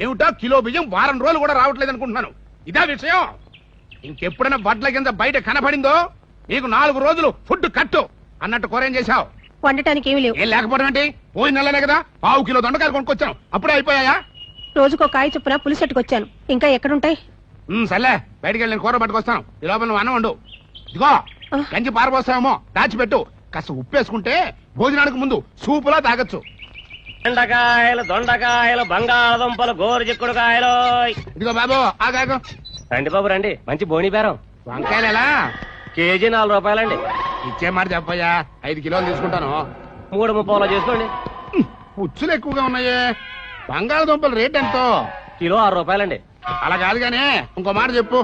ఏమిటో కిలో బియ్యం వారం రోజులు కూడా రావట్లేదు అనుకుంటున్నాను. ఇదా విషయం? ఇంకెప్పుడైనా వడ్ల కింద బయట కనపడిందో నీకు 4 రోజులు ఫుడ్ కట్టు అన్నట్టు కూర ఏం చేశావు? వండటానికి ఏమి లేవు. ఏం లేకపోవడం ఏంటి? పోయిన నెలనే కదా 1/2 కిలో దొండకాయలు కొనుక్కొచ్చాను, అప్పుడే అయిపోయాయా? రోజుకో కాయ చొప్పున పులిసెట్టుకొచ్చాను. ఇంకా ఎక్కడుంటాయి? సర్లే, బయటికి వెళ్ళి నేను కూర పట్టుకొస్తాను. ఈ లోపల నువ్వు అన్నం వండు. ఇదిగో గంజి పారపోస్తావేమో, దాచిపెట్టు. కాస్త ఉప్పేసుకుంటే భోజనానికి ముందు సూపులా తాగొచ్చు. బెండకాయలు, దొండకాయలు, బంగాళదుంపలు, గోరు చిక్కుడుకాయలు. ఇదిగో బాబు ఆగాగు. రండి బాబు రండి, మంచి బోని బేరం. వంకాయలు ఎలా? కేజీ 4 రూపాయలండి. ఇచ్చే మాట చెప్పయ్యా, 5 కిలోలు తీసుకుంటాను. 3.30 చేసుకోండి. పుచ్చులు ఎక్కువగా ఉన్నాయే. బంగాళదుంపల రేట్ ఎంతో? కిలో 6 రూపాయలండి. అలా కాదు గానీ ఇంకో మాట చెప్పు.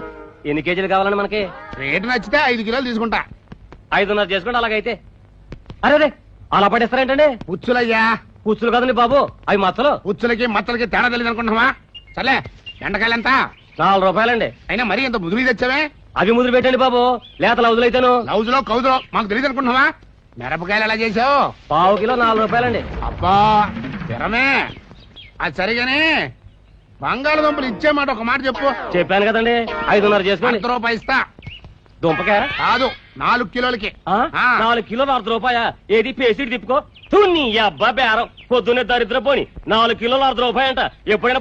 ఎన్ని కేజీలు కావాలండి మనకి? రేటు నచ్చితే 5 కిలోలు తీసుకుంటా. 5.5 చేసుకోండి. అలాగైతే అరే అలా పడేస్తారేంటండి? పుచ్చులయ్యా. పుచ్చులు కదండి బాబు, అవి మచ్చలు. పుచ్చులకి మత్తలకి తేడా తెలియదు అనుకుంటున్నావా? సర్లే, బెండకాయలు ఎంత? 4 రూపాయలండి. అయినా మరీ ఎంత ముదురు తెచ్చావే? అవి ముదురు పెట్టండి బాబు, లేత లౌజులైతేను. లౌజులో కౌజులో మాకు తెలియదు అనుకుంటున్నావా? మిరపకాయలు ఎలా చేసావు? 1/2 కిలో 4 రూపాయలండి. అబ్బా తిరమే. అది సరిగానే బంగాళదుంపలు ఇచ్చే మాట ఒక మాట చెప్పు. చెప్పాను కదండి, 5.5 చేసుకోండి. ₹1 ఇస్తా. దుంపకాయ కాదు, 4 కిలోలకి. 4 కిలోలు ₹1. ఏది పేసి తిప్పుకో. నీ అబ్బా బేరం పొద్దున్నే దరిద్ర పోని 4 కిలోలు ₹1 అంట. ఎప్పుడైనా